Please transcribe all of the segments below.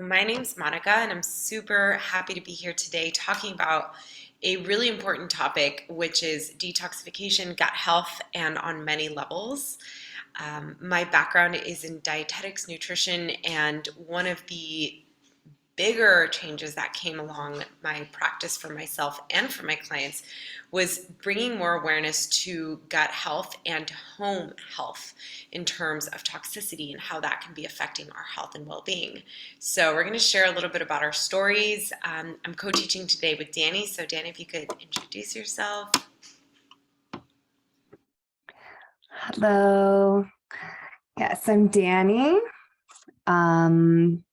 My name's Monica, and I'm super happy to be here today talking about a really important topic, which is detoxification, gut health, and on many levels. My background is in dietetics, nutrition, and one of the bigger changes that came along my practice for myself and for my clients was bringing more awareness to gut health and home health in terms of toxicity and how that can be affecting our health and well-being. So we're going to share a little bit about our stories. I'm co-teaching today with Danny. So Danny, if you could introduce yourself. Hello. Yes, I'm Danny. Um,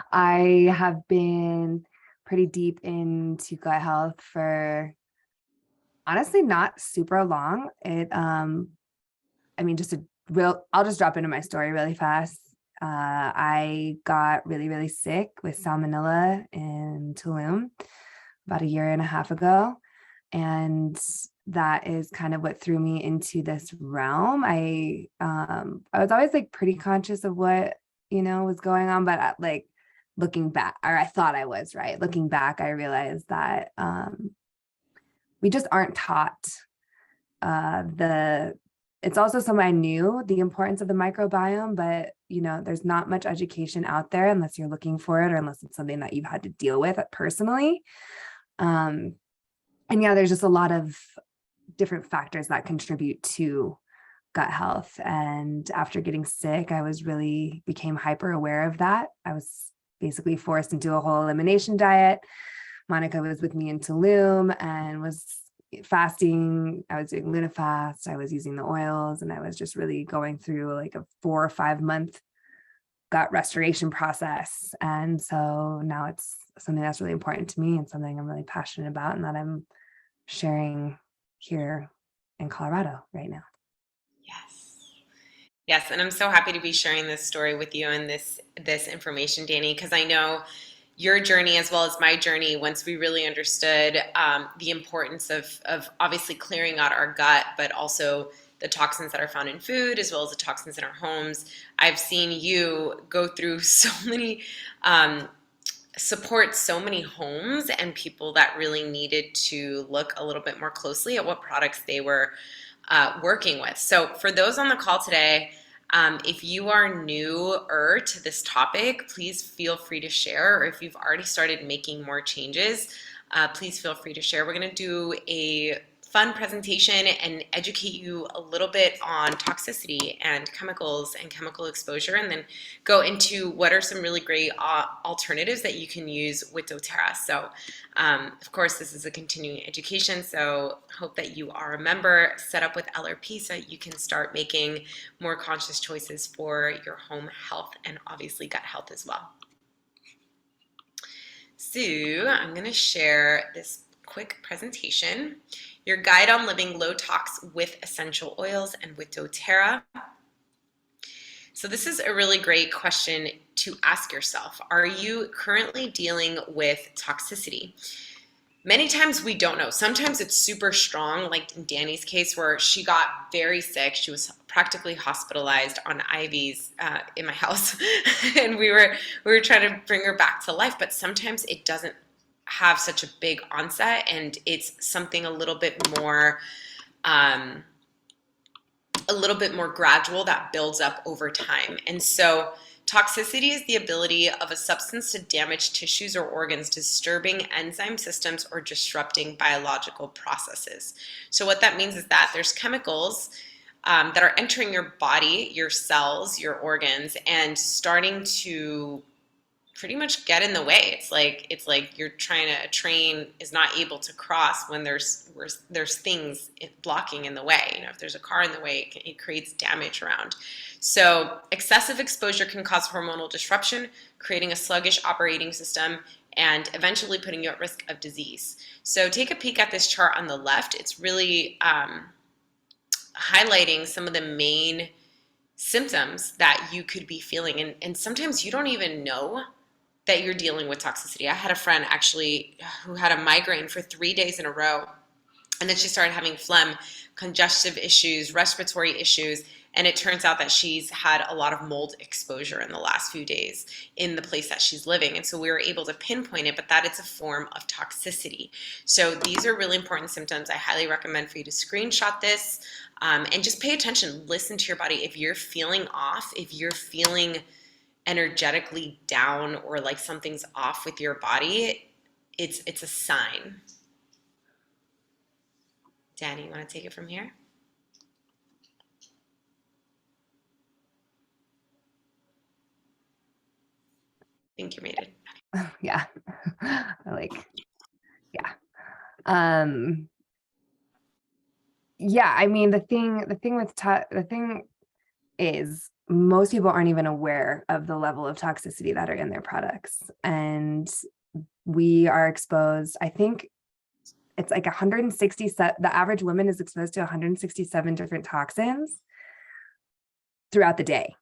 I have been pretty deep into gut health for honestly not super long. Just I'll just drop into my story really fast. I got really, really sick with salmonella in Tulum about a year and a half ago. And that is kind of what threw me into this realm. I was always like pretty conscious of what, was going on, but like looking back, or I thought I was right. Looking back, I realized that we just aren't taught the it's also something I knew the importance of the microbiome, but there's not much education out there unless you're looking for it or unless it's something that you've had to deal with personally. Um, and yeah, there's just a lot of different factors that contribute to gut health. And after getting sick, became hyper aware of that. I was basically forced into a whole elimination diet. Monica was with me in Tulum and was fasting. I was doing Lunafast. I was using the oils, and I was just really going through like a 4 or 5 month gut restoration process. And so now it's something that's really important to me and something I'm really passionate about and that I'm sharing here in Colorado right now. Yes. Yes, and I'm so happy to be sharing this story with you and this information, Danny, because I know your journey as well as my journey. Once we really understood the importance of obviously clearing out our gut, but also the toxins that are found in food as well as the toxins in our homes. I've seen you go through so many support so many homes and people that really needed to look a little bit more closely at what products they were working with. So for those on the call today, if you are newer to this topic, please feel free to share, or if you've already started making more changes, please feel free to share. We're going to do a fun presentation and educate you a little bit on toxicity and chemicals and chemical exposure, and then go into what are some really great alternatives that you can use with doTERRA. So of course, this is a continuing education, so hope that you are a member set up with LRP so that you can start making more conscious choices for your home health and obviously gut health as well. So I'm going to share this quick presentation. Your guide on living low tox with essential oils and with doTERRA. So this is a really great question to ask yourself. Are you currently dealing with toxicity? Many times we don't know. Sometimes it's super strong, like in Danny's case where she got very sick. She was practically hospitalized on IVs in my house, and we were trying to bring her back to life. But sometimes it doesn't have such a big onset, and it's something a little bit more gradual that builds up over time. And so toxicity is the ability of a substance to damage tissues or organs, disturbing enzyme systems or disrupting biological processes. So what that means is that there's chemicals that are entering your body, your cells, your organs, and starting to pretty much get in the way. It's like you're trying to, a train is not able to cross when there's things blocking in the way. If there's a car in the way, it creates damage around. So excessive exposure can cause hormonal disruption, creating a sluggish operating system and eventually putting you at risk of disease. So take a peek at this chart on the left. It's really highlighting some of the main symptoms that you could be feeling. And sometimes you don't even know that you're dealing with toxicity. I had a friend actually who had a migraine for 3 days in a row, and then she started having phlegm, congestive issues, respiratory issues, And it turns out that she's had a lot of mold exposure in the last few days in the place that she's living. And so we were able to pinpoint it, but that it's a form of toxicity. So these are really important symptoms. I highly recommend for you to screenshot this, and just pay attention. Listen to your body. If you're feeling off, if you're feeling energetically down or like something's off with your body, it's a sign. Danny, you want to take it from here? I think you're muted. Yeah. Like, yeah. Um, yeah, I mean, the thing is most people aren't even aware of the level of toxicity that are in their products. And we are exposed, I think it's like 167, the average woman is exposed to 167 different toxins throughout the day,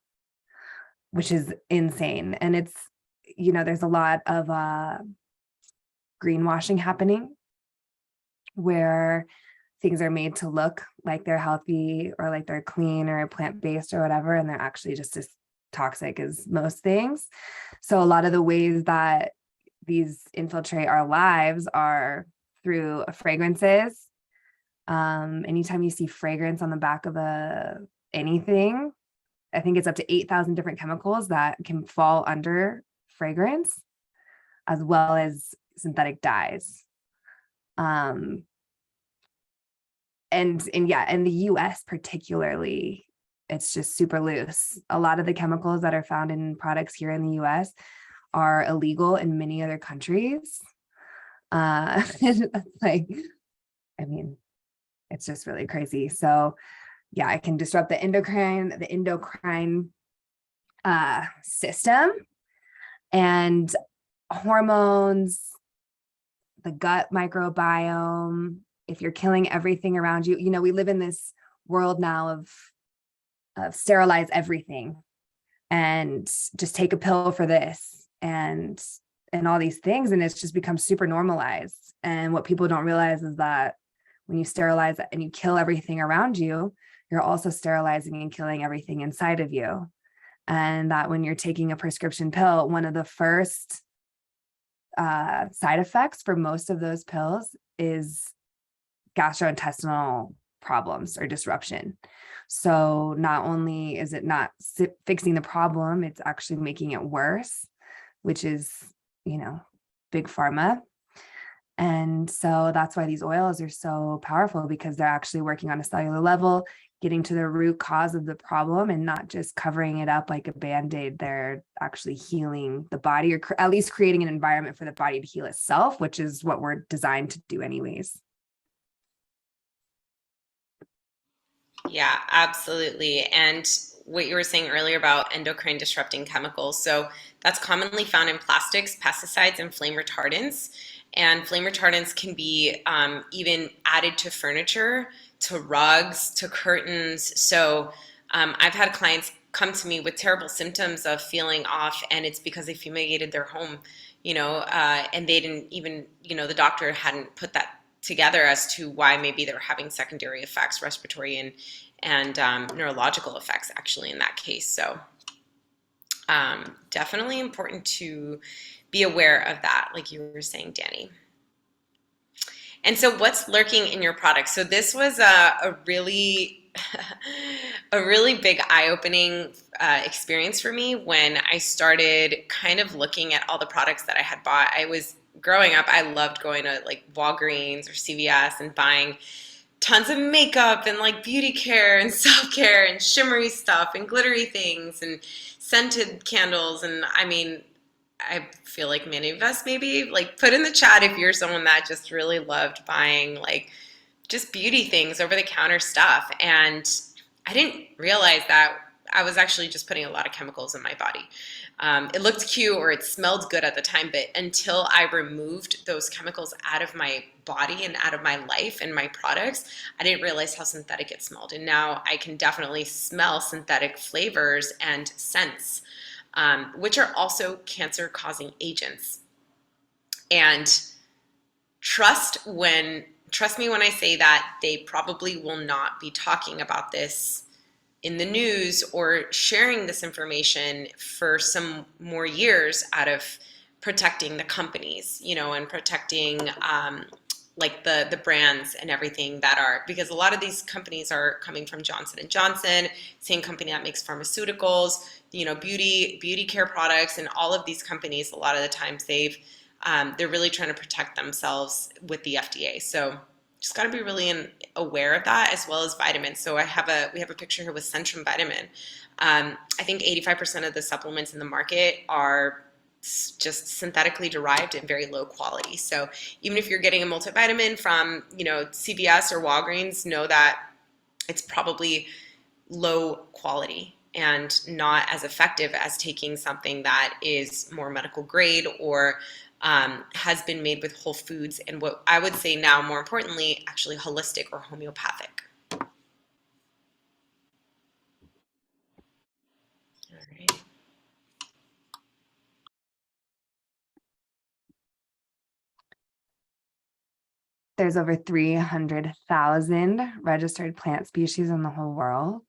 which is insane. And it's, there's a lot of greenwashing happening where things are made to look like they're healthy or like they're clean or plant-based or whatever, and they're actually just as toxic as most things. So a lot of the ways that these infiltrate our lives are through fragrances. Anytime you see fragrance on the back of anything, I think it's up to 8,000 different chemicals that can fall under fragrance, as well as synthetic dyes. And yeah, in the US particularly, it's just super loose. A lot of the chemicals that are found in products here in the US are illegal in many other countries. Like, I mean, it's just really crazy. So yeah, it can disrupt the endocrine system and hormones, the gut microbiome. If you're killing everything around you, we live in this world now of sterilize everything and just take a pill for this and all these things. And it's just become super normalized. And what people don't realize is that when you sterilize and you kill everything around you, you're also sterilizing and killing everything inside of you. And that when you're taking a prescription pill, one of the first side effects for most of those pills is gastrointestinal problems or disruption. So not only is it not fixing the problem, it's actually making it worse, which is, big pharma. And so that's why these oils are so powerful, because they're actually working on a cellular level, getting to the root cause of the problem and not just covering it up like a Band-Aid. They're actually healing the body, or at least creating an environment for the body to heal itself, which is what we're designed to do anyways. Yeah, absolutely. And what you were saying earlier about endocrine disrupting chemicals. So that's commonly found in plastics, pesticides, and flame retardants. And flame retardants can be even added to furniture, to rugs, to curtains. So I've had clients come to me with terrible symptoms of feeling off, and it's because they fumigated their home, and they didn't even, the doctor hadn't put that together as to why maybe they're having secondary effects, respiratory and neurological effects actually in that case. So definitely important to be aware of that, like you were saying, Danny. And so what's lurking in your product? So this was a really a really big eye-opening experience for me when I started kind of looking at all the products that I had bought. I was growing up, I loved going to like Walgreens or CVS and buying tons of makeup and like beauty care and self-care and shimmery stuff and glittery things and scented candles. And I mean, I feel like many of us maybe like put in the chat if you're someone that just really loved buying like just beauty things, over the counter stuff. And I didn't realize that I was actually just putting a lot of chemicals in my body. It looked cute or it smelled good at the time, but until I removed those chemicals out of my body and out of my life and my products, I didn't realize how synthetic it smelled. And now I can definitely smell synthetic flavors and scents, which are also cancer-causing agents. And trust me when I say that they probably will not be talking about this in the news or sharing this information for some more years out of protecting the companies, and protecting like the brands and everything that are, because a lot of these companies are coming from Johnson and Johnson, same company that makes pharmaceuticals, beauty care products, and all of these companies. A lot of the times they're really trying to protect themselves with the FDA. So just got to be really aware of that, as well as vitamins. So we have a picture here with Centrum Vitamin. I think 85% of the supplements in the market are just synthetically derived and very low quality. So even if you're getting a multivitamin from, CVS or Walgreens, know that it's probably low quality and not as effective as taking something that is more medical grade or has been made with whole foods, and what I would say now, more importantly, actually holistic or homeopathic. All right. There's over 300,000 registered plant species in the whole world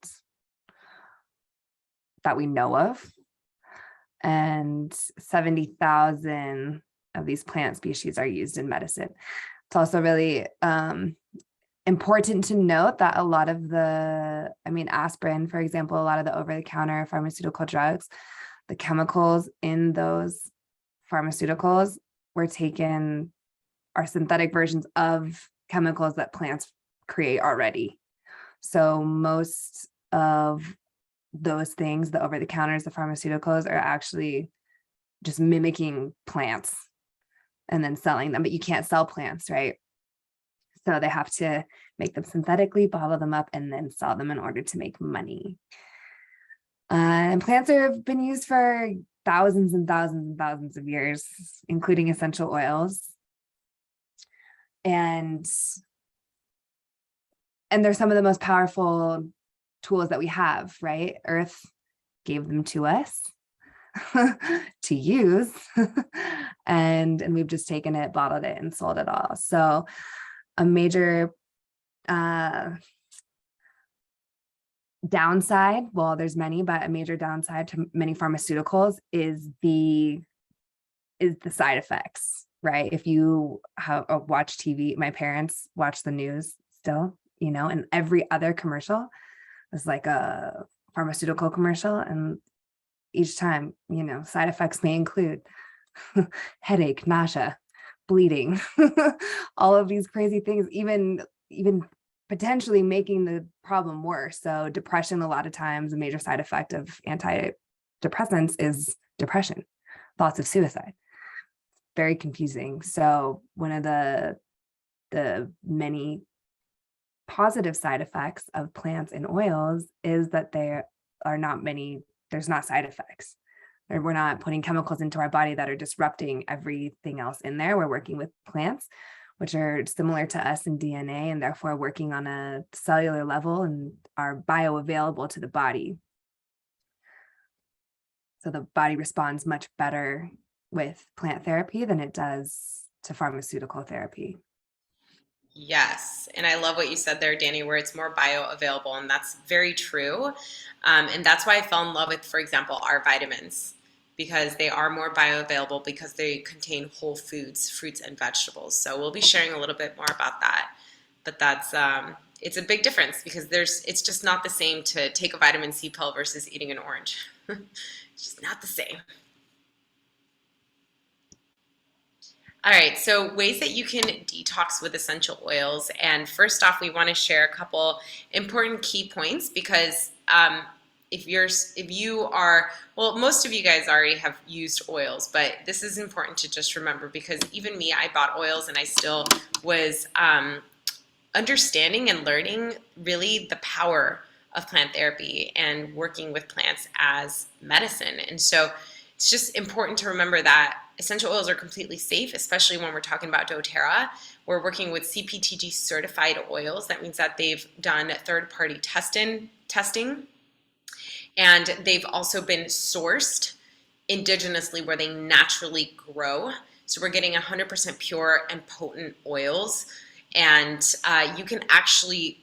that we know of. And 70,000 of these plant species are used in medicine. It's also really important to note that a lot of aspirin, for example, a lot of the over-the-counter pharmaceutical drugs, the chemicals in those pharmaceuticals are synthetic versions of chemicals that plants create already. So most of those things, the over-the-counters, the pharmaceuticals, are actually just mimicking plants and then selling them, but you can't sell plants, right? So they have to make them synthetically, bottle them up, and then sell them in order to make money. And plants have been used for thousands and thousands and thousands of years, including essential oils. And they're some of the most powerful tools that we have, right? Earth gave them to us to use, and we've just taken it, bottled it, and sold it all. So a major downside, well, there's many, but a major downside to many pharmaceuticals is the side effects, right? If you watch TV, my parents watch the news still, and every other commercial is like a pharmaceutical commercial, and each time, side effects may include headache, nausea, bleeding, all of these crazy things, even potentially making the problem worse. So depression, a lot of times, a major side effect of antidepressants is depression, thoughts of suicide. Very confusing. So one of the many positive side effects of plants and oils is that there's not side effects. We're not putting chemicals into our body that are disrupting everything else in there. We're working with plants, which are similar to us in DNA, and therefore working on a cellular level and are bioavailable to the body. So the body responds much better with plant therapy than it does to pharmaceutical therapy. Yes. And I love what you said there, Danny, where it's more bioavailable. And that's very true. And that's why I fell in love with, for example, our vitamins, because they are more bioavailable because they contain whole foods, fruits, and vegetables. So we'll be sharing a little bit more about that. But that's it's a big difference, because it's just not the same to take a vitamin C pill versus eating an orange. It's just not the same. All right, so ways that you can detox with essential oils. And first off, we want to share a couple important key points, because if you are, well, most of you guys already have used oils, but this is important to just remember, because even me, I bought oils and I still was understanding and learning really the power of plant therapy and working with plants as medicine. And so it's just important to remember that essential oils are completely safe, especially when we're talking about doTERRA. We're working with CPTG certified oils. That means that they've done third-party testing, and they've also been sourced indigenously where they naturally grow. So we're getting 100% pure and potent oils, and you can actually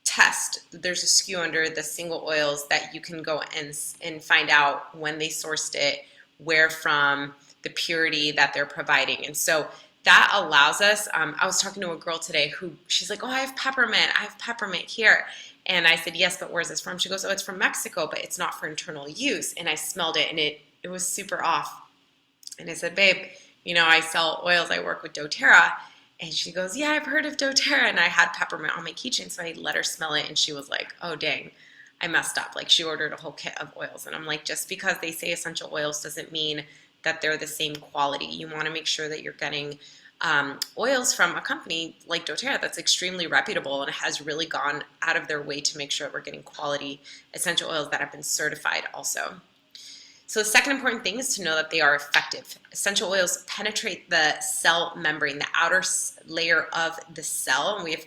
test. There's a SKU under the single oils that you can go and find out when they sourced it, where from, the purity that they're providing. And so that allows us, I was talking to a girl today who, she's like, oh, I have peppermint here. And I said, yes, but where's this from? She goes, oh, it's from Mexico, but it's not for internal use. And I smelled it, and it was super off. And I said, babe, I sell oils. I work with doTERRA. And she goes, yeah, I've heard of doTERRA. And I had peppermint on my keychain, so I let her smell it. And she was like, oh, dang, I messed up. Like, she ordered a whole kit of oils. And I'm like, just because they say essential oils doesn't mean that they're the same quality. You want to make sure that you're getting oils from a company like doTERRA that's extremely reputable and has really gone out of their way to make sure we're getting quality essential oils that have been certified also. So the second important thing is to know that they are effective. Essential oils penetrate the cell membrane, the outer layer of the cell, and we have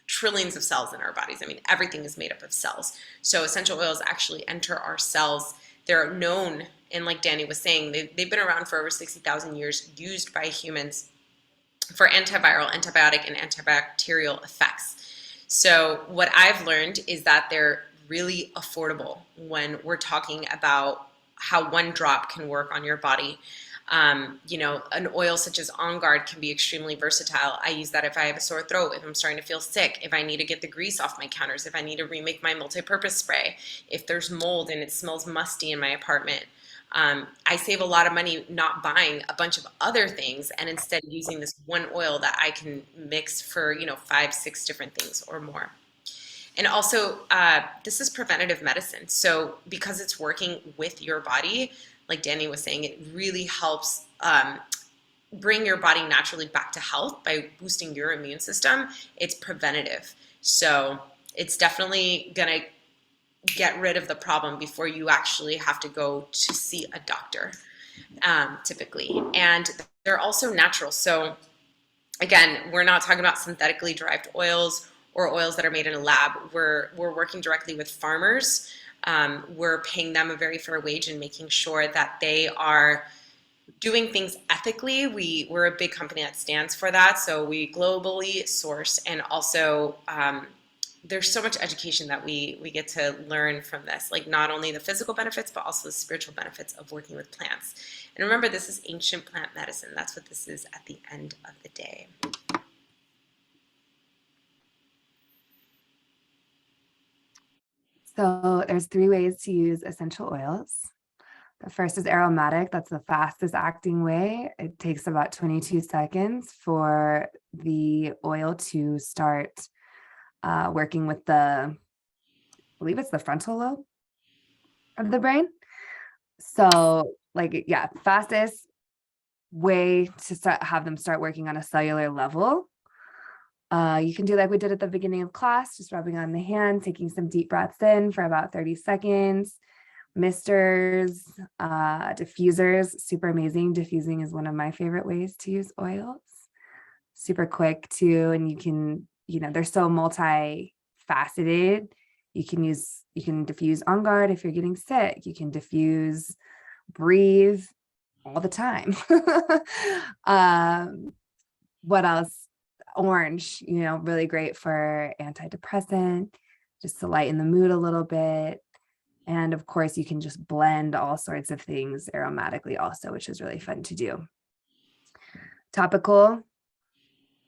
trillions of cells in our bodies. I mean, everything is made up of cells. So essential oils actually enter our cells. They're known, and like Danny was saying, they've been around for over 60,000 years, used by humans for antiviral, antibiotic, and antibacterial effects. So what I've learned is that they're really affordable when we're talking about how one drop can work on your body. An oil such as On Guard can be extremely versatile. I use that if I have a sore throat, if I'm starting to feel sick, if I need to get the grease off my counters, if I need to remake my multi-purpose spray, if there's mold and it smells musty in my apartment. I save a lot of money not buying a bunch of other things and instead using this one oil that I can mix for, 5, 6 different things or more. And also, this is preventative medicine. So because it's working with your body, like Danny was saying, it really helps bring your body naturally back to health by boosting your immune system. It's preventative. So it's definitely going to get rid of the problem before you actually have to go to see a doctor, typically. And they're also natural. So again, we're not talking about synthetically derived oils or oils that are made in a lab. We're working directly with farmers. We're paying them a very fair wage and making sure that they are doing things ethically. We're a big company that stands for that. So we globally source, and also there's so much education that we get to learn from this, like not only the physical benefits, but also the spiritual benefits of working with plants. And remember, this is ancient plant medicine. That's what this is at the end of the day. So there's 3 ways to use essential oils. The first is aromatic. That's the fastest acting way. It takes about 22 seconds for the oil to start working with I believe it's the frontal lobe of the brain. So fastest way to have them start working on a cellular level. You can do like we did at the beginning of class, just rubbing on the hand, taking some deep breaths in for about 30 seconds. Misters, diffusers, super amazing. Diffusing is one of my favorite ways to use oils. Super quick too, and you can, they're so multifaceted. You can diffuse On Guard if you're getting sick. You can diffuse, breathe all the time. What else? Orange, really great for antidepressant, just to lighten the mood a little bit. And of course, you can just blend all sorts of things aromatically also, which is really fun to do. Topical,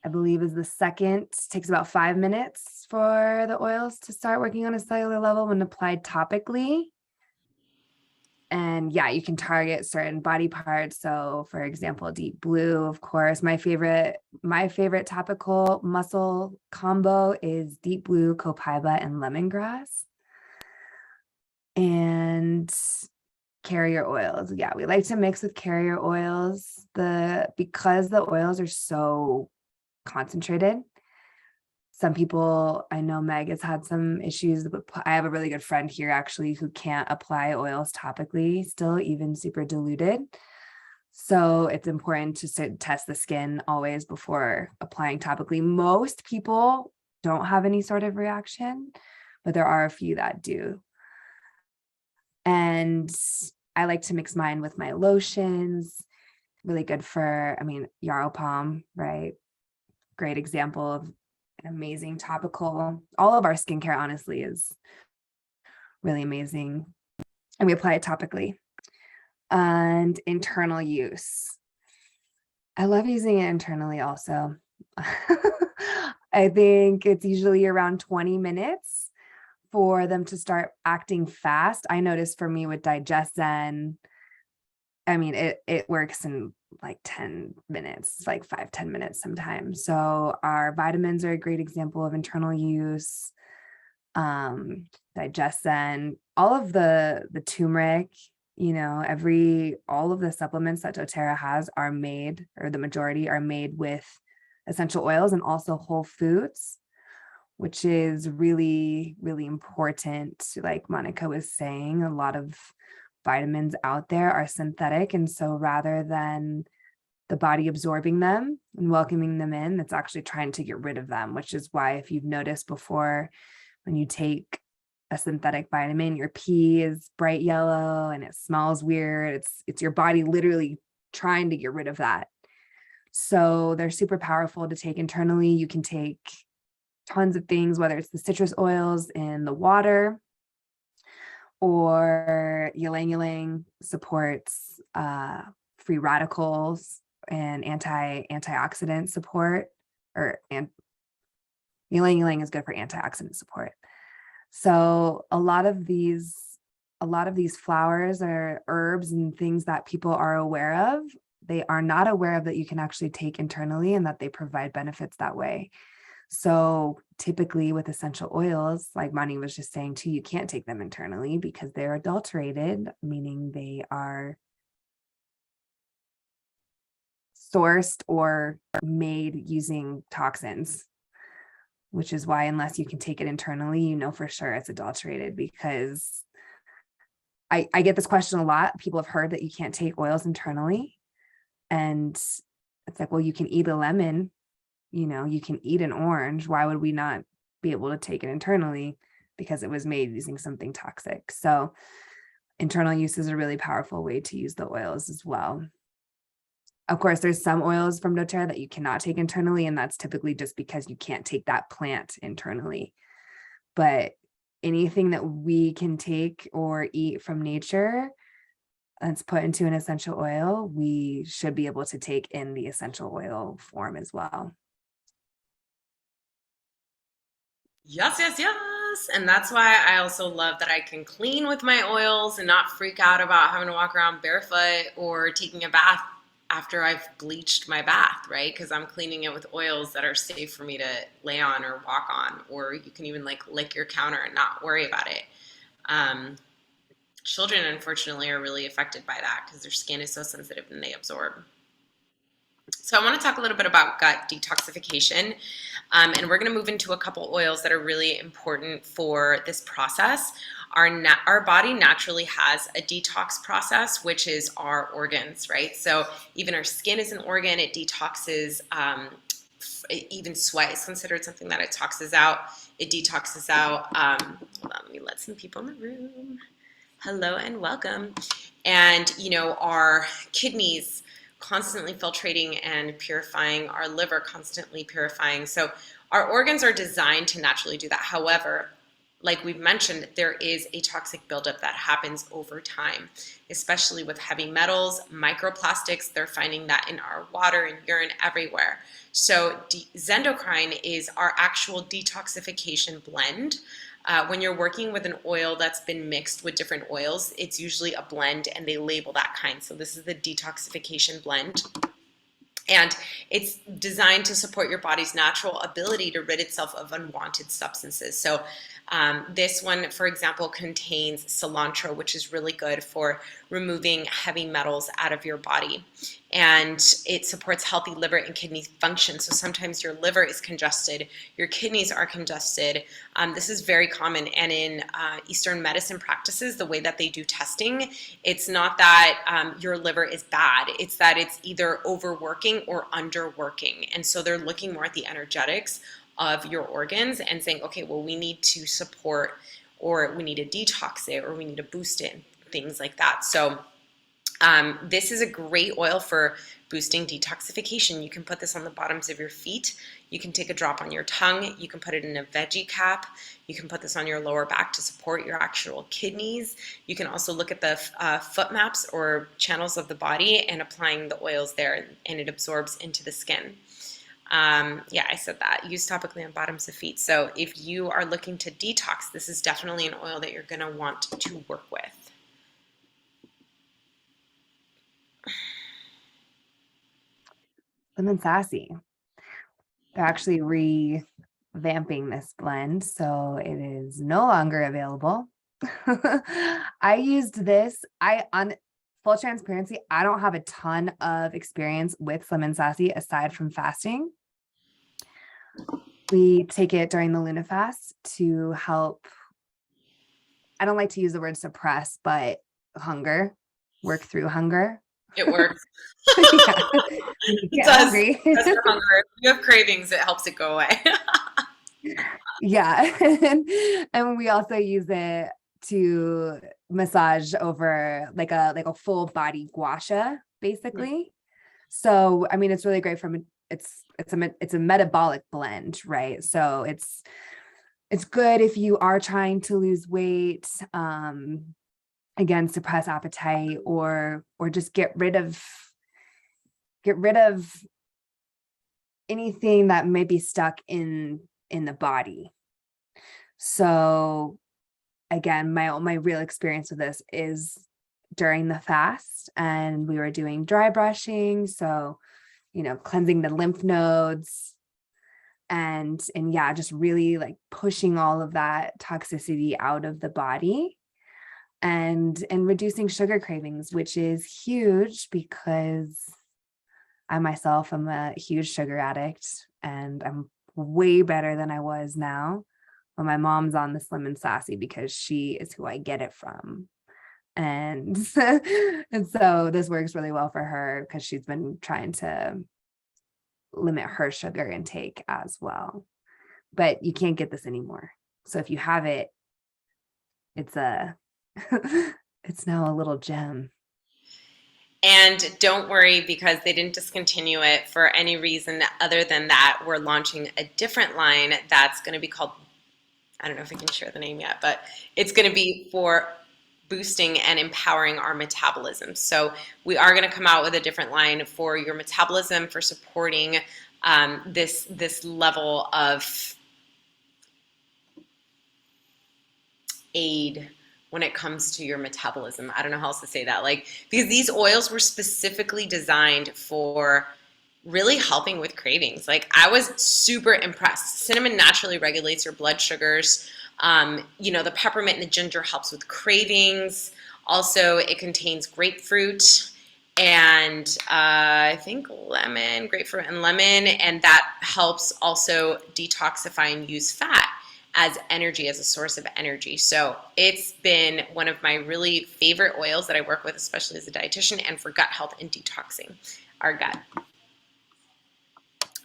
I believe, is the second. Takes about 5 minutes for the oils to start working on a cellular level when applied topically. And yeah, you can target certain body parts. So for example, deep blue, of course, my favorite topical muscle combo is deep blue, copaiba, and lemongrass. And carrier oils. Yeah, we like to mix with carrier oils because the oils are so concentrated. Some people, I know Meg has had some issues, but I have a really good friend here actually who can't apply oils topically still, even super diluted. So it's important to test the skin always before applying topically. Most people don't have any sort of reaction, but there are a few that do. And I like to mix mine with my lotions. Really good for, Yarrow Palm, right? Great example of an amazing topical. All of our skincare, honestly, is really amazing. And we apply it topically. And internal use. I love using it internally also. I think it's usually around 20 minutes for them to start acting fast. I noticed for me with DigestZen, I mean, it works in like 10 minutes, like 5-10 minutes sometimes. So our vitamins are a great example of internal use. DigestZen, all of the turmeric, all of the supplements that doTERRA has are made, or the majority are made with essential oils and also whole foods, which is really, really important. Like Monica was saying, a lot of vitamins out there are synthetic. And so rather than the body absorbing them and welcoming them in, it's actually trying to get rid of them, which is why, if you've noticed before, when you take a synthetic vitamin, your pee is bright yellow and it smells weird. It's your body literally trying to get rid of that. So they're super powerful to take internally. You can take tons of things, whether it's the citrus oils in the water, or ylang ylang supports free radicals and antioxidant support, and ylang ylang is good for antioxidant support. So a lot of these flowers or herbs and things that people are aware of, they are not aware of that you can actually take internally, and that they provide benefits that way. So typically with essential oils, like Mani was just saying too, you can't take them internally because they're adulterated, meaning they are sourced or made using toxins, which is why, unless you can take it internally, for sure it's adulterated. Because I get this question a lot. People have heard that you can't take oils internally. And it's like, well, you can eat a lemon, you can eat an orange. Why would we not be able to take it internally? Because it was made using something toxic. So internal use is a really powerful way to use the oils as well. Of course, there's some oils from doTERRA that you cannot take internally, and that's typically just because you can't take that plant internally. But anything that we can take or eat from nature that's put into an essential oil, we should be able to take in the essential oil form as well. Yes, yes, yes. And that's why I also love that I can clean with my oils and not freak out about having to walk around barefoot or taking a bath after I've bleached my bath, right? Because I'm cleaning it with oils that are safe for me to lay on or walk on, or you can even like lick your counter and not worry about it. Children, unfortunately, are really affected by that because their skin is so sensitive and they absorb. So I want to talk a little bit about gut detoxification, and we're going to move into a couple oils that are really important for this process. Our body naturally has a detox process, which is our organs, right? So even our skin is an organ. It detoxes, even sweat is considered something that it toxes out. It detoxes out, hold on, let me let some people in the room. Hello and welcome. And, our kidneys constantly filtrating and purifying, our liver constantly purifying. So our organs are designed to naturally do that. However, like we've mentioned, there is a toxic buildup that happens over time, especially with heavy metals, microplastics. They're finding that in our water and urine everywhere. So Zendocrine is our actual detoxification blend. When you're working with an oil that's been mixed with different oils, it's usually a blend and they label that kind. So this is the detoxification blend. And it's designed to support your body's natural ability to rid itself of unwanted substances. So this one, for example, contains cilantro, which is really good for removing heavy metals out of your body. And it supports healthy liver and kidney function. So sometimes your liver is congested, your kidneys are congested. This is very common. And in Eastern medicine practices, the way that they do testing, it's not that your liver is bad. It's that it's either overworking or underworking. And so they're looking more at the energetics of your organs and saying, okay, well, we need to support, or we need to detox it, or we need to boost it, things like that. So this is a great oil for boosting detoxification. You can put this on the bottoms of your feet. You can take a drop on your tongue. You can put it in a veggie cap. You can put this on your lower back to support your actual kidneys. You can also look at the foot maps or channels of the body and applying the oils there, and it absorbs into the skin. Yeah, I said that. Use topically on bottoms of feet. So if you are looking to detox, this is definitely an oil that you're going to want to work with. Lemon Sassy. They're actually revamping this blend, so it is no longer available. I used this. On full transparency, I don't have a ton of experience with Lemon Sassy aside from fasting. We take it during the Luna fast to help. I don't like to use the word suppress, but work through hunger. It works. Yeah. It does. It does for hunger. If you have cravings, it helps it go away. Yeah. And we also use it to massage over like a full body gua sha, basically. So, I mean, it's really great it's a metabolic blend, right? So it's good if you are trying to lose weight, again, suppress appetite, or just get rid of anything that may be stuck in the body. So again, my real experience with this is during the fast, and we were doing dry brushing, so cleansing the lymph nodes, and yeah, just really like pushing all of that toxicity out of the body, and reducing sugar cravings, which is huge because I myself am a huge sugar addict, and I'm way better than I was now when my mom's on this Lemon Sassy, because she is who I get it from. And and so this works really well for her because she's been trying to limit her sugar intake as well. But you can't get this anymore. So if you have it, it's it's now a little gem. And don't worry, because they didn't discontinue it for any reason other than that we're launching a different line that's going to be called, I don't know if I can share the name yet, but it's going to be for boosting and empowering our metabolism. So we are going to come out with a different line for your metabolism, for supporting this level of aid when it comes to your metabolism. I don't know how else to say that. Because these oils were specifically designed for really helping with cravings. I was super impressed. Cinnamon naturally regulates your blood sugars. The peppermint and the ginger helps with cravings. Also, it contains grapefruit and I think grapefruit and lemon, and that helps also detoxify and use fat as energy, as a source of energy. So it's been one of my really favorite oils that I work with, especially as a dietitian, and for gut health and detoxing our gut.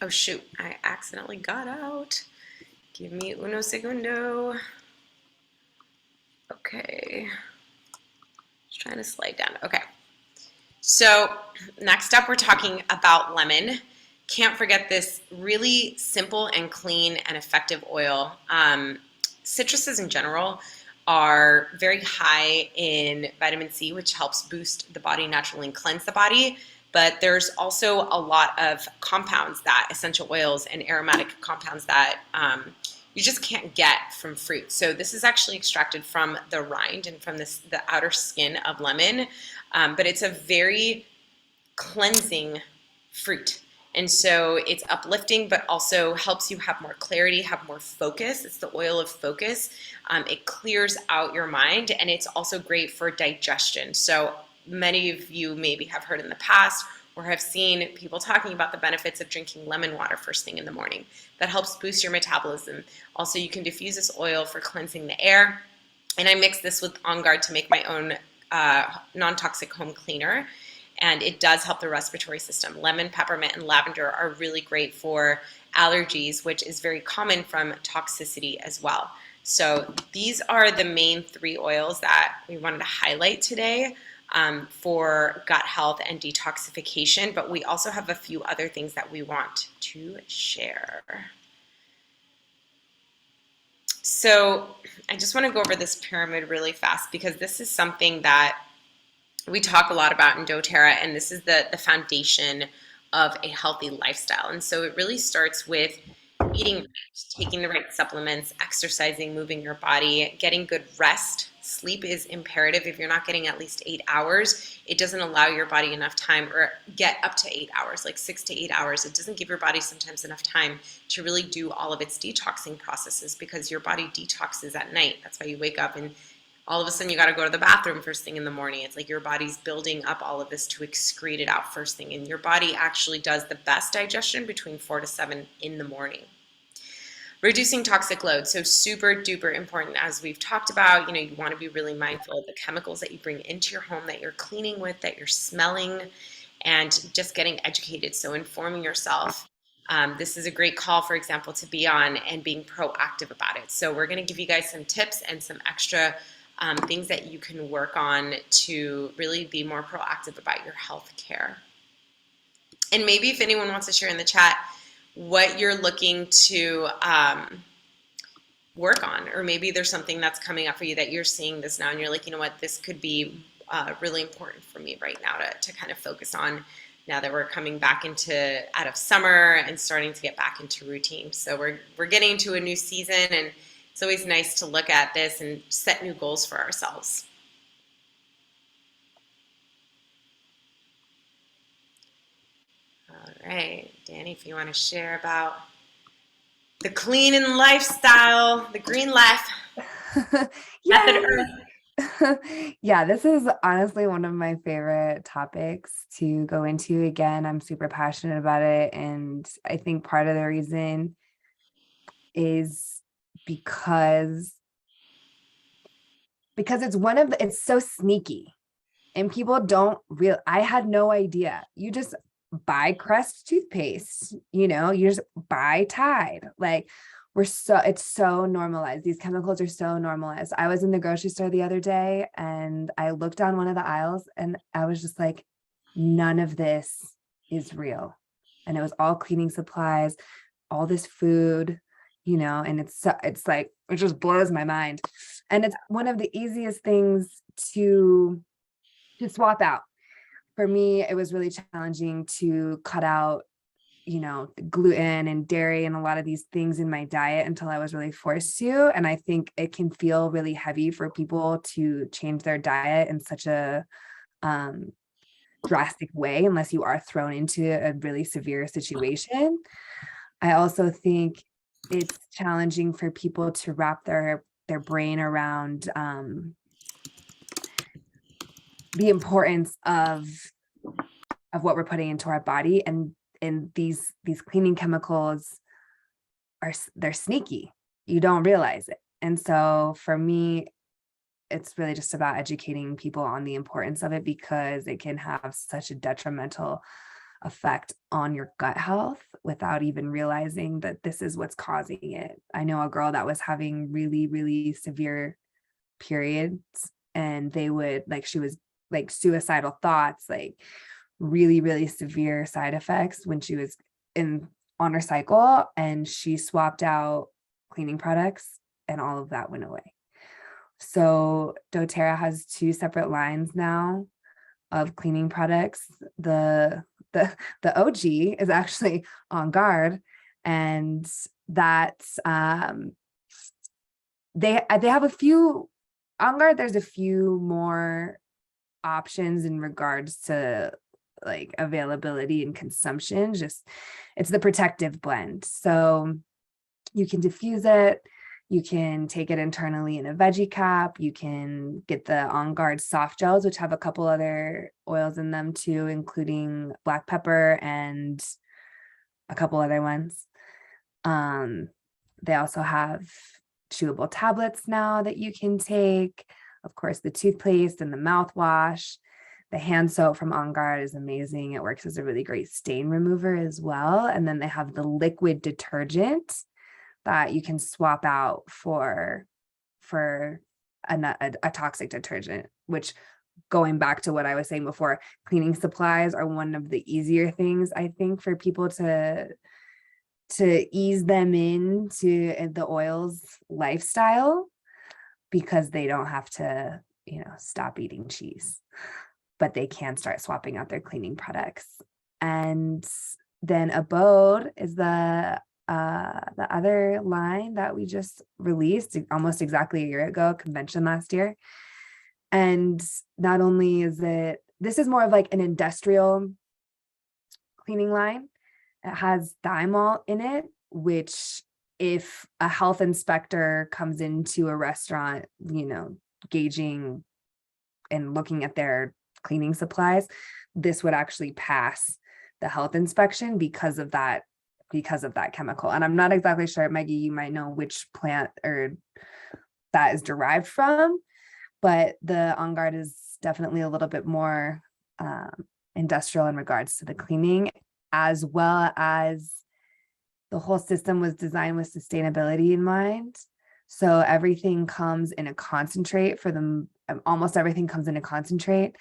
Oh shoot, I accidentally got out. Give me uno segundo. Okay, just trying to slide down. Okay, so next up we're talking about lemon. Can't forget this really simple and clean and effective oil. Citruses in general are very high in vitamin C, which helps boost the body naturally and cleanse the body. But there's also a lot of compounds, that essential oils and aromatic compounds that you just can't get from fruit. So this is actually extracted from the rind and from the outer skin of lemon, but it's a very cleansing fruit. And so it's uplifting, but also helps you have more clarity, have more focus. It's the oil of focus. It clears out your mind, and it's also great for digestion. So many of you maybe have heard in the past or have seen people talking about the benefits of drinking lemon water first thing in the morning. That helps boost your metabolism. Also, you can diffuse this oil for cleansing the air. And I mix this with On Guard to make my own non-toxic home cleaner. And it does help the respiratory system. Lemon, peppermint, and lavender are really great for allergies, which is very common from toxicity as well. So these are the main 3 oils that we wanted to highlight today. for gut health and detoxification, but we also have a few other things that we want to share. So I just want to go over this pyramid really fast because this is something that we talk a lot about in doTERRA, and this is the foundation of a healthy lifestyle. And so it really starts with eating right, taking the right supplements, exercising, moving your body, getting good rest. Sleep is imperative. If you're not getting at least 8 hours, it doesn't allow your body enough time, or get up to 8 hours, like 6 to 8 hours. It doesn't give your body sometimes enough time to really do all of its detoxing processes, because your body detoxes at night. That's why you wake up and all of a sudden you got to go to the bathroom first thing in the morning. It's like your body's building up all of this to excrete it out first thing. And your body actually does the best digestion between 4 to 7 in the morning. Reducing toxic load. So super duper important, as we've talked about. You want to be really mindful of the chemicals that you bring into your home, that you're cleaning with, that you're smelling, and just getting educated. So informing yourself. This is a great call, for example, to be on, and being proactive about it. So we're going to give you guys some tips and some extra things that you can work on to really be more proactive about your health care. And maybe if anyone wants to share in the chat what you're looking to work on, or maybe there's something that's coming up for you that you're seeing this now and you're like, you know what, this could be really important for me right now to kind of focus on, now that we're coming back out of summer and starting to get back into routine. So we're getting into a new season, and it's always nice to look at this and set new goals for ourselves. All right, Danny, if you want to share about the clean and lifestyle, the green life method Earth. Yeah, this is honestly one of my favorite topics to go into. Again, I'm super passionate about it. And I think part of the reason is because it's so sneaky, and people don't I had no idea. You just buy Crest toothpaste, you just buy Tide. Like, it's so normalized. These chemicals are so normalized. I was in the grocery store the other day and I looked down one of the aisles and I was just like, none of this is real. And it was all cleaning supplies, all this food, and it's like, it just blows my mind. And it's one of the easiest things to swap out. For me, it was really challenging to cut out, gluten and dairy and a lot of these things in my diet until I was really forced to. And I think it can feel really heavy for people to change their diet in such a drastic way, unless you are thrown into a really severe situation. I also think it's challenging for people to wrap their brain around the importance of what we're putting into our body. And these cleaning chemicals they're sneaky. You don't realize it. And so for me, it's really just about educating people on the importance of it, because it can have such a detrimental effect on your gut health without even realizing that this is what's causing it. I know a girl that was having really, really severe periods, and she was like suicidal thoughts, like really, really severe side effects when she was on her cycle, and she swapped out cleaning products and all of that went away. So doTERRA has 2 separate lines now of cleaning products. The OG is actually On Guard, and that they have a few On Guard. There's a few more options in regards to like availability and consumption. Just, it's the protective blend. So you can diffuse it. You can take it internally in a veggie cap. You can get the On Guard soft gels, which have a couple other oils in them too, including black pepper and a couple other ones. They also have chewable tablets now that you can take. Of course, the toothpaste and the mouthwash. The hand soap from On Guard is amazing. It works as a really great stain remover as well. And then they have the liquid detergent that you can swap out for a toxic detergent, which going back to what I was saying before, cleaning supplies are one of the easier things, I think, for people to ease them into the oils lifestyle, because they don't have to, stop eating cheese, but they can start swapping out their cleaning products. And then Abode is the other line that we just released almost exactly a year ago, convention last year. And not only is this is more of like an industrial cleaning line. It has thymol in it, which if a health inspector comes into a restaurant, gauging and looking at their cleaning supplies, this would actually pass the health inspection because of that chemical. And I'm not exactly sure, Maggie, you might know which plant or that is derived from, but the On Guard is definitely a little bit more industrial in regards to the cleaning, as well as the whole system was designed with sustainability in mind. So everything comes in a concentrate for them. Almost everything comes in a concentrate,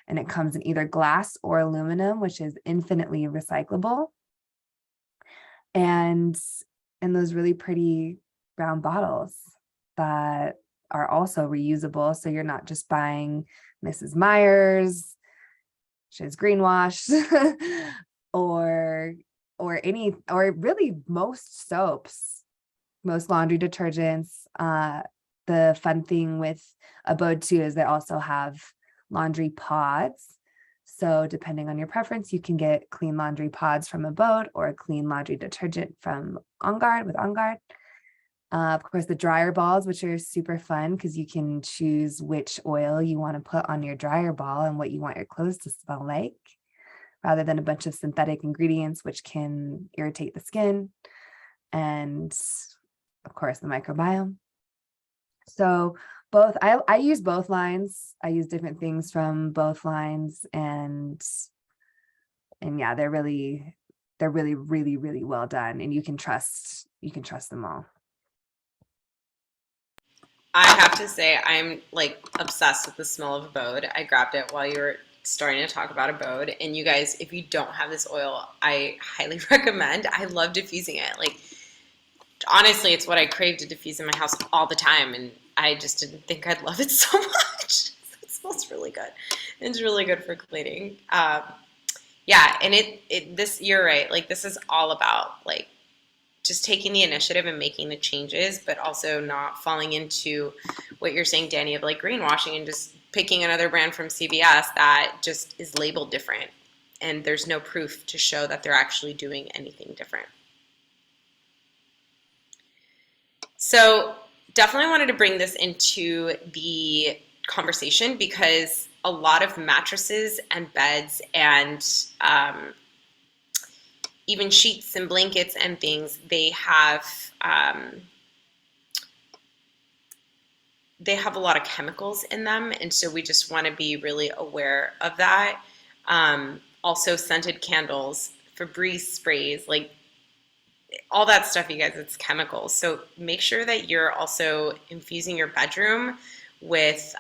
and it comes in either glass or aluminum, which is infinitely recyclable. And in those really pretty brown bottles that are also reusable. So you're not just buying Mrs. Meyer's, which is greenwashed, or really most soaps, most laundry detergents. The fun thing with Abode too is they also have laundry pods. So depending on your preference, you can get clean laundry pods from Abode or a clean laundry detergent from On Guard with On Guard. Of course, the dryer balls, which are super fun because you can choose which oil you want to put on your dryer ball and what you want your clothes to smell like, rather than a bunch of synthetic ingredients, which can irritate the skin. And of course, the microbiome. So both, I use both lines. I use different things from both lines, and yeah, they're really, really, really well done, and you can trust them all. I have to say, I'm like obsessed with the smell of Abode. I grabbed it while you were starting to talk about Abode. And you guys, if you don't have this oil, I highly recommend. I love diffusing it. Like, honestly, it's what I crave to diffuse in my house all the time. And I just didn't think I'd love it so much. It smells really good. It's really good for cleaning. Yeah, and you're right. Like, this is all about like just taking the initiative and making the changes, but also not falling into what you're saying, Danny, of like greenwashing and just picking another brand from CVS that just is labeled different. And there's no proof to show that they're actually doing anything different. So definitely wanted to bring this into the conversation because a lot of mattresses and beds and even sheets and blankets and things, they have a lot of chemicals in them, and so we just want to be really aware of that. Also, scented candles, Febreze sprays, like all that stuff, you guys, it's chemicals. So make sure that you're also infusing your bedroom with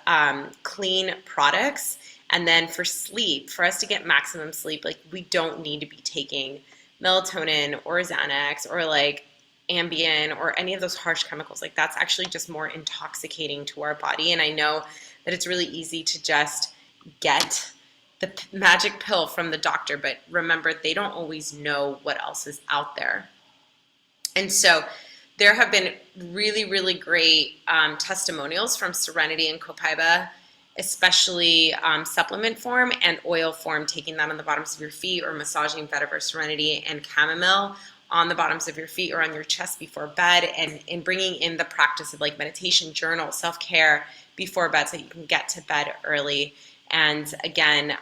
clean products. And then for sleep, for us to get maximum sleep, like we don't need to be taking melatonin or Xanax or like Ambien or any of those harsh chemicals. Like that's actually just more intoxicating to our body. And I know that it's really easy to just get the magic pill from the doctor, but remember, they don't always know what else is out there. And so there have been really, really great testimonials from Serenity and Copaiba, especially supplement form and oil form, taking that on the bottoms of your feet or massaging vetiver, Serenity, and chamomile on the bottoms of your feet or on your chest before bed, and in bringing in the practice of like meditation, journal, self-care before bed so you can get to bed early. And again,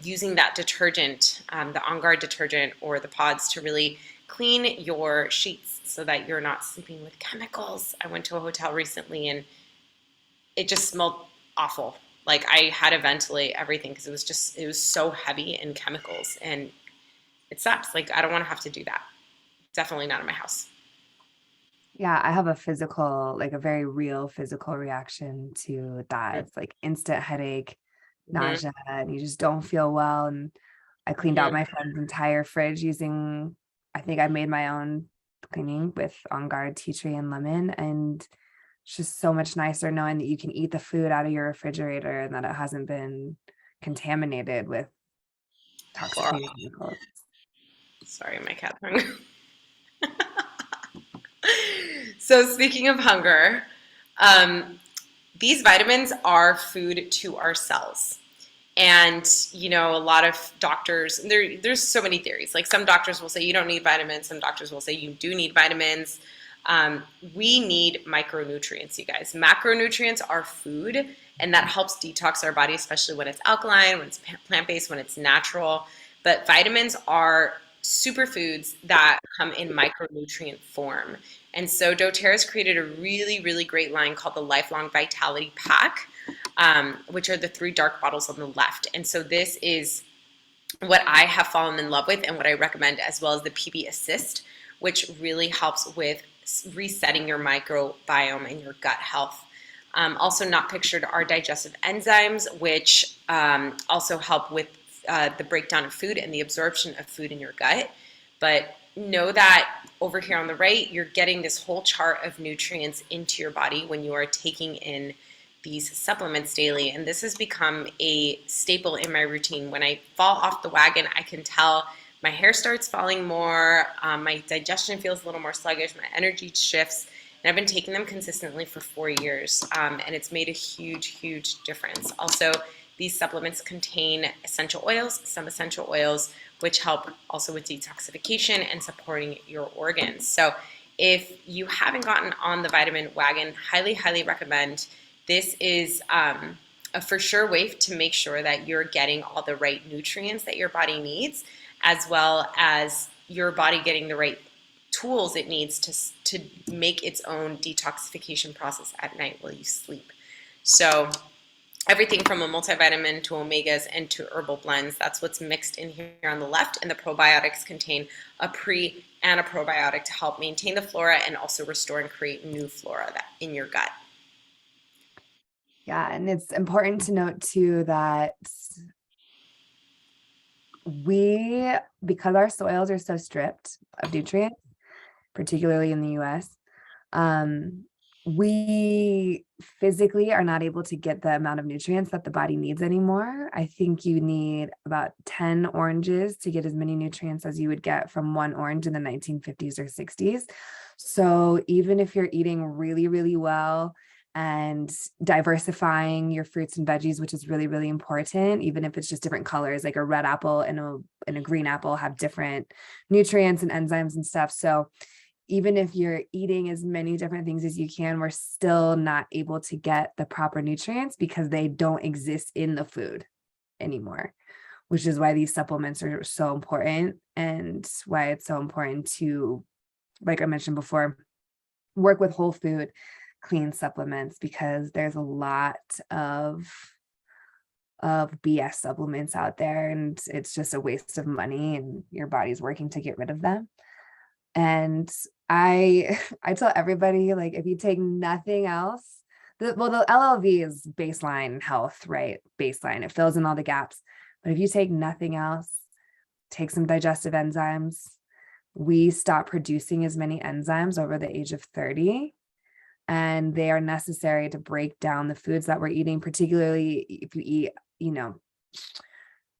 using that detergent, the On Guard detergent or the pods to really clean your sheets so that you're not sleeping with chemicals. I went to a hotel recently and it just smelled awful. Like I had to ventilate everything because it was so heavy in chemicals, and it sucks. Like I don't want to have to do that. Definitely not in my house. Yeah, I have a very real physical reaction to that. It's like instant headache, Hmm. nausea, and you just don't feel well. And I cleaned out Hmm. my friend's entire fridge using, I think I made my own cleaning with On Guard tea tree and lemon. And it's just so much nicer knowing that you can eat the food out of your refrigerator and that it hasn't been contaminated with Flora. toxic chemicals. Sorry, my cat's hungry. So speaking of hunger, um, these vitamins are food to our cells. And a lot of doctors, there's so many theories. Like some doctors will say you don't need vitamins, some doctors will say you do need vitamins. Um, we need micronutrients, you guys. Macronutrients are food, and that helps detox our body, especially when it's alkaline, when it's plant-based, when it's natural. But vitamins are superfoods that come in micronutrient form. And so doTERRA has created a really, really great line called the Lifelong Vitality Pack, which are the 3 dark bottles on the left. And so this is what I have fallen in love with and what I recommend, as well as the PB Assist, which really helps with resetting your microbiome and your gut health. Also not pictured are digestive enzymes, which also help with the breakdown of food and the absorption of food in your gut. But know that over here on the right, you're getting this whole chart of nutrients into your body when you are taking in these supplements daily. And this has become a staple in my routine. When I fall off the wagon, I can tell my hair starts falling more, my digestion feels a little more sluggish, my energy shifts. And I've been taking them consistently for 4 years, and it's made a huge, huge difference. Also, these supplements contain essential oils, some essential oils, which help also with detoxification and supporting your organs. So if you haven't gotten on the vitamin wagon, highly, highly recommend. This is a for sure way to make sure that you're getting all the right nutrients that your body needs, as well as your body getting the right tools it needs to make its own detoxification process at night while you sleep. So everything from a multivitamin to omegas and to herbal blends, that's what's mixed in here on the left. And the probiotics contain a pre and a probiotic to help maintain the flora and also restore and create new flora in your gut. Yeah, and it's important to note too that because our soils are so stripped of nutrients, particularly in the US, we physically are not able to get the amount of nutrients that the body needs anymore. I think you need about 10 oranges to get as many nutrients as you would get from one orange in the 1950s or 60s. So even if you're eating really, really well and diversifying your fruits and veggies, which is really, really important, even if it's just different colors, like a red apple and a green apple have different nutrients and enzymes and stuff. So even if you're eating as many different things as you can, we're still not able to get the proper nutrients because they don't exist in the food anymore, which is why these supplements are so important and why it's so important to, like I mentioned before, work with whole food, clean supplements, because there's a lot of BS supplements out there and it's just a waste of money and your body's working to get rid of them. And I I tell everybody, like, if you take nothing else, the LLV is baseline health, right? Baseline. It fills in all the gaps. But if you take nothing else, take some digestive enzymes. We stop producing as many enzymes over the age of 30, and they are necessary to break down the foods that we're eating, particularly if you eat,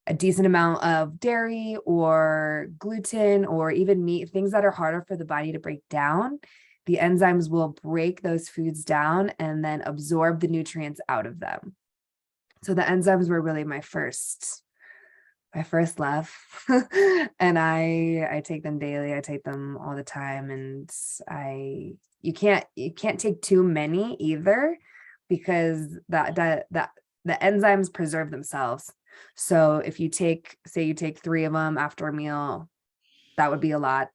a decent amount of dairy or gluten or even meat, things that are harder for the body to break down. The enzymes will break those foods down and then absorb the nutrients out of them. So the enzymes were really my first love. And I take them daily. I take them all the time. And you can't take too many either, because the enzymes preserve themselves. So if you say you take 3 of them after a meal, that would be a lot,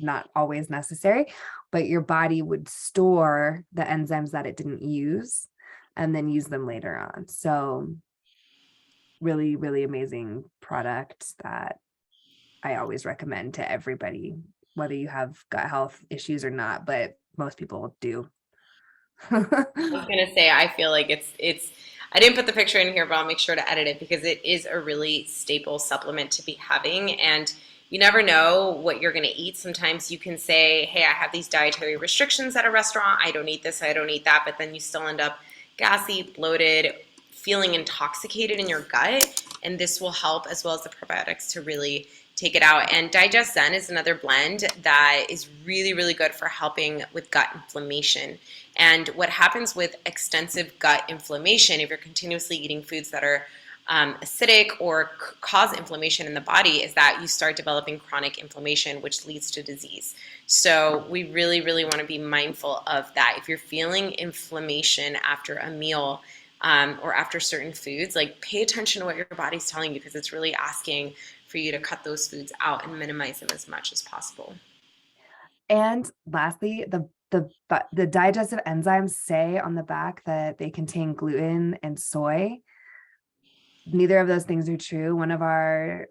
not always necessary, but your body would store the enzymes that it didn't use and then use them later on. So really, really amazing product that I always recommend to everybody, whether you have gut health issues or not, but most people do. I was gonna say, I feel like it's I didn't put the picture in here, but I'll make sure to edit it because it is a really staple supplement to be having. And you never know what you're going to eat. Sometimes you can say, hey, I have these dietary restrictions at a restaurant. I don't eat this, I don't eat that. But then you still end up gassy, bloated, feeling intoxicated in your gut. And this will help, as well as the probiotics, to really take it out. And Digest Zen is another blend that is really, really good for helping with gut inflammation. And what happens with extensive gut inflammation, if you're continuously eating foods that are acidic or cause inflammation in the body, is that you start developing chronic inflammation, which leads to disease. So we really, really want to be mindful of that. If you're feeling inflammation after a meal or after certain foods, like pay attention to what your body's telling you, because it's really asking for you to cut those foods out and minimize them as much as possible. And lastly, the digestive enzymes say on the back that they contain gluten and soy. Neither of those things are true. One of our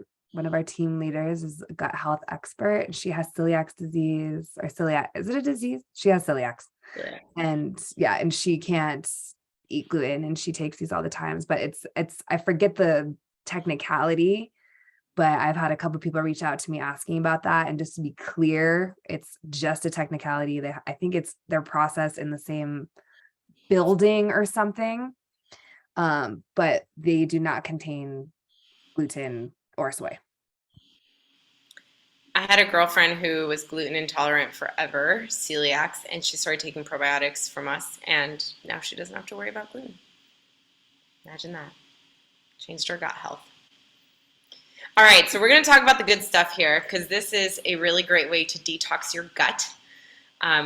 team leaders is a gut health expert. She has celiac disease, or celiac. Is it a disease? She has celiac. Yeah. And yeah, and she can't eat gluten, and she takes these all the times, but it's I forget the technicality, but I've had a couple of people reach out to me asking about that. And just to be clear, it's just a technicality. I think it's their process in the same building or something. But they do not contain gluten or soy. I had a girlfriend who was gluten intolerant forever, celiac, and she started taking probiotics from us, and now she doesn't have to worry about gluten. Imagine that. Changed her gut health. All right, so we're going to talk about the good stuff here, because this is a really great way to detox your gut.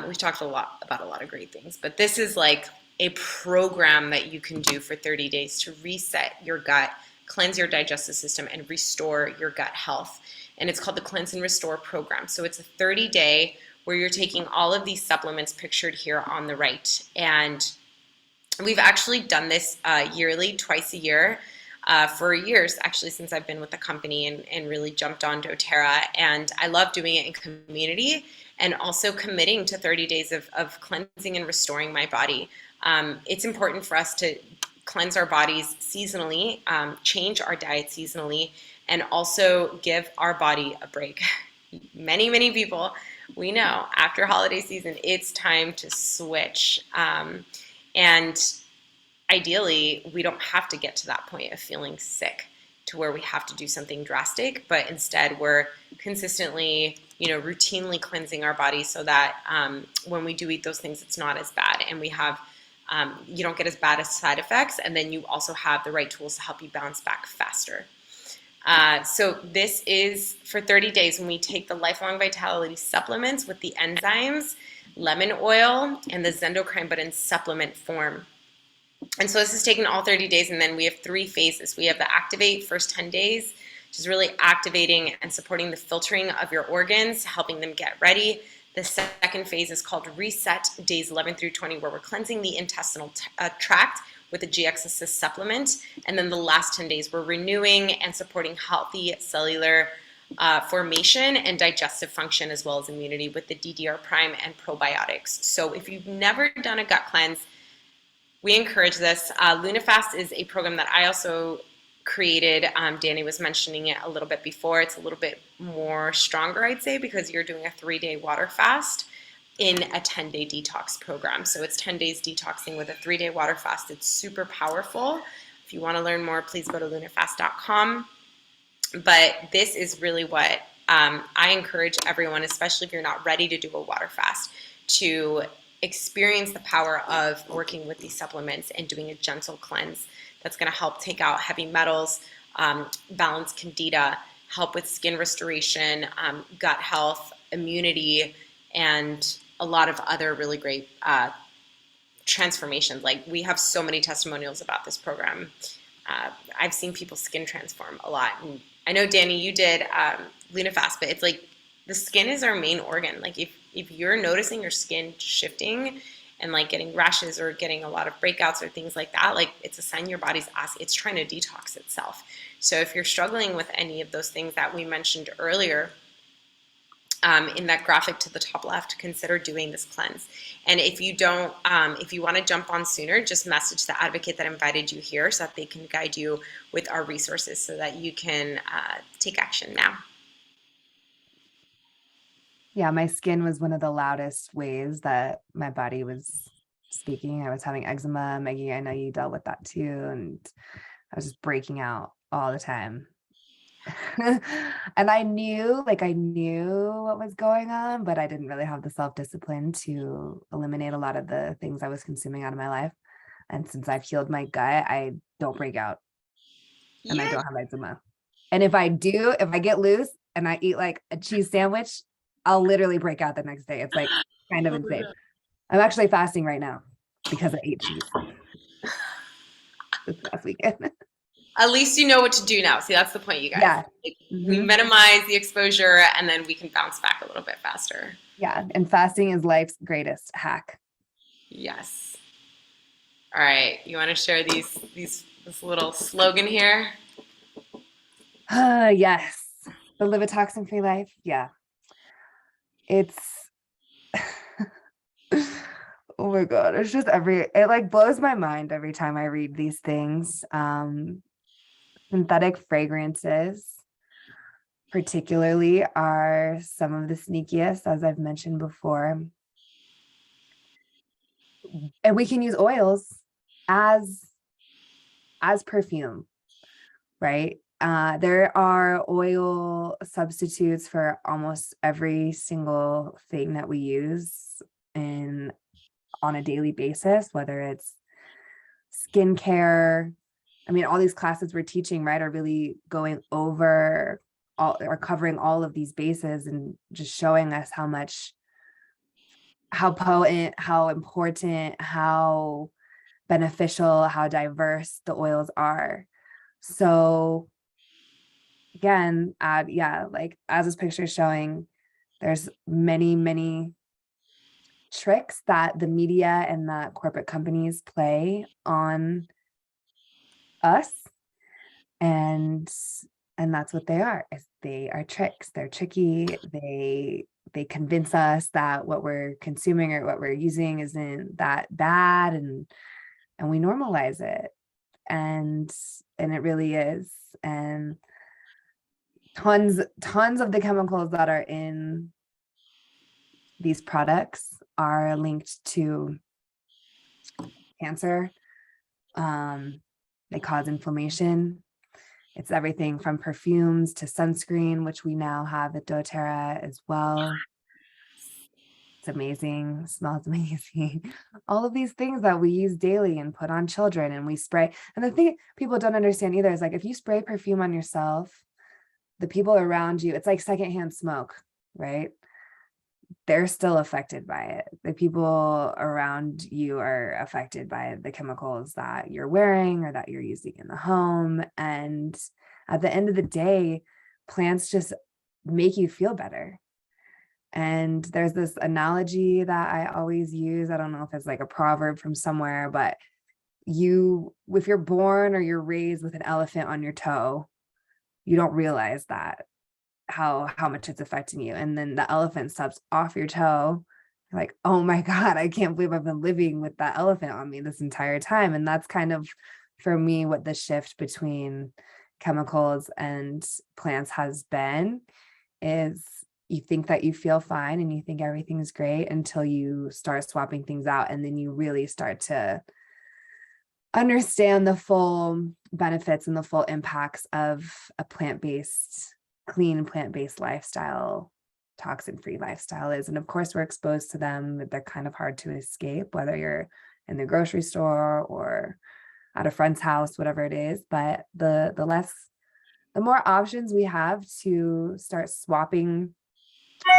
We've talked about a lot of great things, but this is like a program that you can do for 30 days to reset your gut, cleanse your digestive system, and restore your gut health. And it's called the Cleanse and Restore program. So it's a 30-day where you're taking all of these supplements pictured here on the right. And we've actually done this yearly, twice a year, for years, actually, since I've been with the company and really jumped on doTERRA. And I love doing it in community and also committing to 30 days of cleansing and restoring my body. It's important for us to cleanse our bodies seasonally, change our diet seasonally, and also give our body a break. Many, many people, we know after holiday season, it's time to switch. And ideally, we don't have to get to that point of feeling sick to where we have to do something drastic, but instead we're consistently, routinely cleansing our body so that when we do eat those things, it's not as bad, and we have, you don't get as bad as side effects, and then you also have the right tools to help you bounce back faster. So this is for 30 days when we take the Lifelong Vitality supplements with the enzymes, lemon oil, and the Zendocrine, but in supplement form. And so this is taken all 30 days, and then we have 3 phases. We have the Activate first 10 days, which is really activating and supporting the filtering of your organs, helping them get ready. The second phase is called Reset, days 11 through 20, where we're cleansing the intestinal tract with a GX Assist supplement. And then the last 10 days, we're renewing and supporting healthy cellular formation and digestive function, as well as immunity, with the DDR Prime and probiotics. So if you've never done a gut cleanse, we encourage this. LunaFast is a program that I also created. Danny was mentioning it a little bit before. It's a little bit more stronger, I'd say, because you're doing a 3-day water fast in a 10-day detox program. So it's 10 days detoxing with a 3-day water fast. It's super powerful. If you want to learn more, please go to lunafast.com. But this is really what I encourage everyone, especially if you're not ready to do a water fast, to experience the power of working with these supplements and doing a gentle cleanse that's going to help take out heavy metals, balance candida, help with skin restoration, gut health, immunity, and a lot of other really great transformations. Like, we have so many testimonials about this program. I've seen people's skin transform a lot. And I know, Danny, you did LunaFast, but it's like the skin is our main organ. Like, if you're noticing your skin shifting and like getting rashes or getting a lot of breakouts or things like that, like, it's a sign your body's asking, it's trying to detox itself. So if you're struggling with any of those things that we mentioned earlier, in that graphic to the top left, consider doing this cleanse. And if you don't, if you want to jump on sooner, just message the advocate that invited you here so that they can guide you with our resources so that you can take action now. Yeah, my skin was one of the loudest ways that my body was speaking. I was having eczema. Maggie, I know you dealt with that too. And I was just breaking out all the time. And I knew what was going on, but I didn't really have the self-discipline to eliminate a lot of the things I was consuming out of my life. And since I've healed my gut, I don't break out and I Yeah. don't have eczema. And if I do, if I get loose and I eat like a cheese sandwich, I'll literally break out the next day. It's like kind of Oh, insane. no. I'm actually fasting right now because I ate cheese this last weekend. At least you know what to do now. See, that's the point, you guys. Yeah. Like, we Hmm. minimize the exposure and then we can bounce back a little bit faster. Yeah. And fasting is life's greatest hack. Yes. All right. You want to share this little slogan here? Yes. The Livitoxin free life. Yeah. It's oh my God. It's just it like blows my mind every time I read these things. Synthetic fragrances particularly are some of the sneakiest, as I've mentioned before. And we can use oils as perfume, right? There are oil substitutes for almost every single thing that we use in on a daily basis, whether it's skincare. I mean, all these classes we're teaching, right, are really going over all or covering all of these bases and just showing us how potent, how important, how beneficial, how diverse the oils are. So again, yeah, like as this picture is showing, there's many, many tricks that the media and that corporate companies play on us. And that's what they are. Is they are tricks. They're tricky. They convince us that what we're consuming or what we're using isn't that bad, and we normalize it. And it really is. And tons of the chemicals that are in these products are linked to cancer. They cause inflammation. It's everything from perfumes to sunscreen, which we now have at doTERRA as well. It's amazing, smells amazing. All of these things that we use daily and put on children and we spray. And the thing people don't understand either is like if you spray perfume on yourself, the people around you, it's like secondhand smoke, right? They're still affected by it. The people around you are affected by the chemicals that you're wearing or that you're using in the home. And at the end of the day, plants just make you feel better. And there's this analogy that I always use. I don't know if it's like a proverb from somewhere, but if you're born or you're raised with an elephant on your toe, you don't realize that how much it's affecting you. And then the elephant steps off your toe, you're like, oh my God, I can't believe I've been living with that elephant on me this entire time. And that's kind of, for me, what the shift between chemicals and plants has been, is you think that you feel fine and you think everything's great until you start swapping things out. And then you really start to understand the full benefits and the full impacts of a clean plant-based lifestyle, toxin-free lifestyle is. And of course, we're exposed to them. They're kind of hard to escape, whether you're in the grocery store or at a friend's house, whatever it is. But the more options we have to start swapping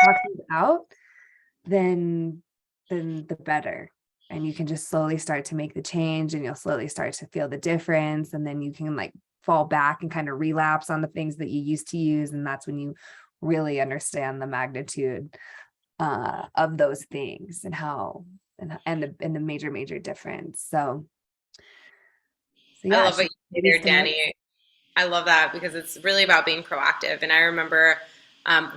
toxins out, then the better. And you can just slowly start to make the change and you'll slowly start to feel the difference. And then you can like fall back and kind of relapse on the things that you used to use. And that's when you really understand the magnitude of those things and how and the major difference. So I yeah, love what should you say baby there, steps. Danny. I love that because it's really about being proactive. And I remember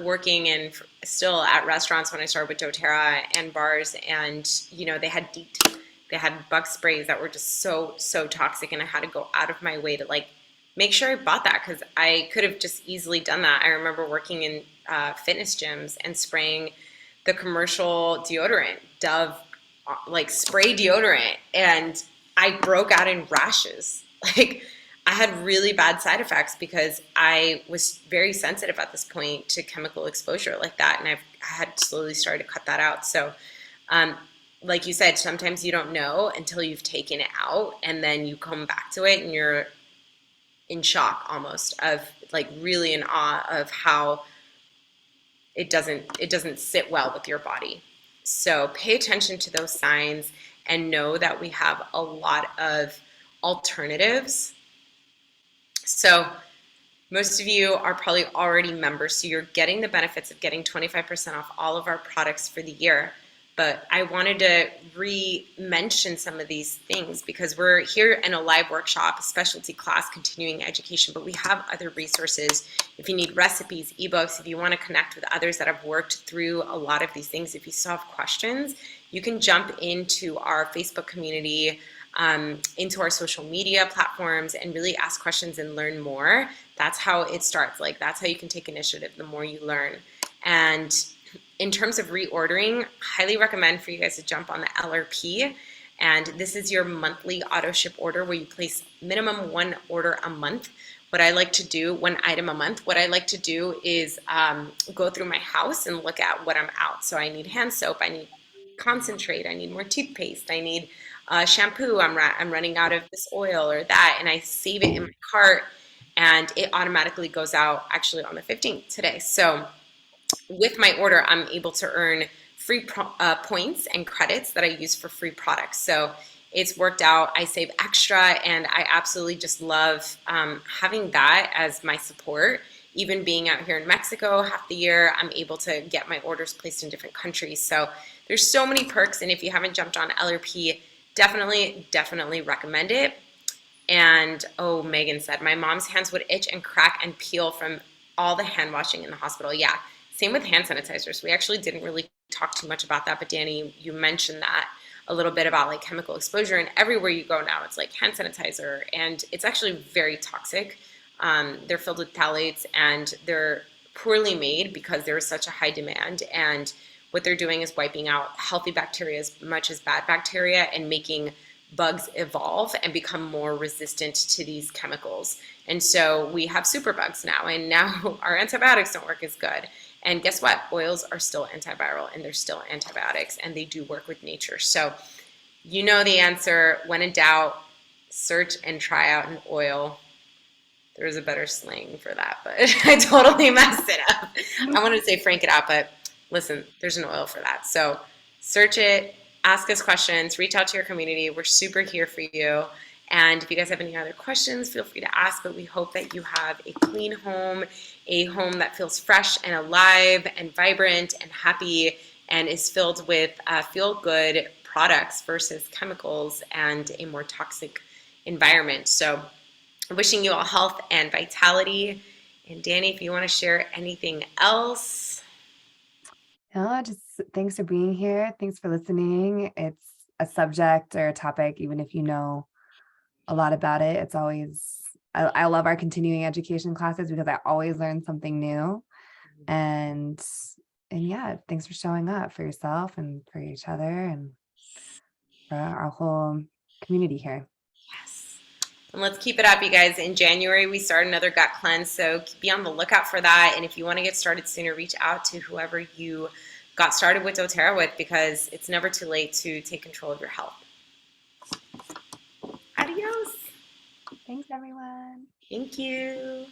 working in still at restaurants when I started with doTERRA and bars, and they had bug sprays that were just so toxic, and I had to go out of my way to like make sure I bought that because I could have just easily done that. I remember working in fitness gyms and spraying the commercial deodorant, Dove, like spray deodorant, and I broke out in rashes. Like I had really bad side effects because I was very sensitive at this point to chemical exposure like that, and I had slowly started to cut that out. So, um, like you said, sometimes you don't know until you've taken it out, and then you come back to it, and you're in shock almost of like really in awe of how it doesn't sit well with your body. So pay attention to those signs and know that we have a lot of alternatives. So most of you are probably already members, so you're getting the benefits of getting 25% off all of our products for the year. But I wanted to re-mention some of these things because we're here in a live workshop, a specialty class, continuing education, but we have other resources. If you need recipes, ebooks, if you want to connect with others that have worked through a lot of these things, if you still have questions, you can jump into our Facebook community, into our social media platforms, and really ask questions and learn more. That's how it starts. Like that's how you can take initiative the more you learn. And in terms of reordering, highly recommend for you guys to jump on the LRP. And this is your monthly auto ship order where you place minimum one order a month. What I like to do, one item a month, what I like to do is go through my house and look at what I'm out. So I need hand soap, I need concentrate, I need more toothpaste, I need shampoo, I'm running out of this oil or that, and I save it in my cart, and it automatically goes out actually on the 15th today. So with my order, I'm able to earn free points and credits that I use for free products. So it's worked out. I save extra, and I absolutely just love having that as my support. Even being out here in Mexico half the year, I'm able to get my orders placed in different countries. So there's so many perks, and if you haven't jumped on LRP, definitely recommend it. And oh, Megan said, my mom's hands would itch and crack and peel from all the hand washing in the hospital. Yeah, same with hand sanitizers. We actually didn't really talk too much about that, but Danny, you mentioned that a little bit about like chemical exposure, and everywhere you go now, it's like hand sanitizer, and it's actually very toxic. They're filled with phthalates, and they're poorly made because there is such a high demand, and what they're doing is wiping out healthy bacteria as much as bad bacteria and making bugs evolve and become more resistant to these chemicals. And so we have superbugs now, and now our antibiotics don't work as good. And guess what? Oils are still antiviral, and they're still antibiotics, and they do work with nature. So you know the answer. When in doubt, search and try out an oil. There's a better slang for that, but I totally messed it up. I wanted to say frank it out, but listen, there's an oil for that. So search it, ask us questions, reach out to your community. We're super here for you. And if you guys have any other questions, feel free to ask, but we hope that you have a clean home, a home that feels fresh and alive and vibrant and happy and is filled with feel-good products versus chemicals and a more toxic environment. So wishing you all health and vitality. And Danny, if you want to share anything else. No, just thanks for being here. Thanks for listening. It's a subject or a topic, even if you know a lot about it, it's always, I love our continuing education classes because I always learn something new. And yeah, thanks for showing up for yourself and for each other and for our whole community here. Yes. And let's keep it up, you guys. In January, we start another gut cleanse, so be on the lookout for that. And if you want to get started sooner, reach out to whoever you got started with doTERRA with, because it's never too late to take control of your health. Adios. Thanks, everyone. Thank you.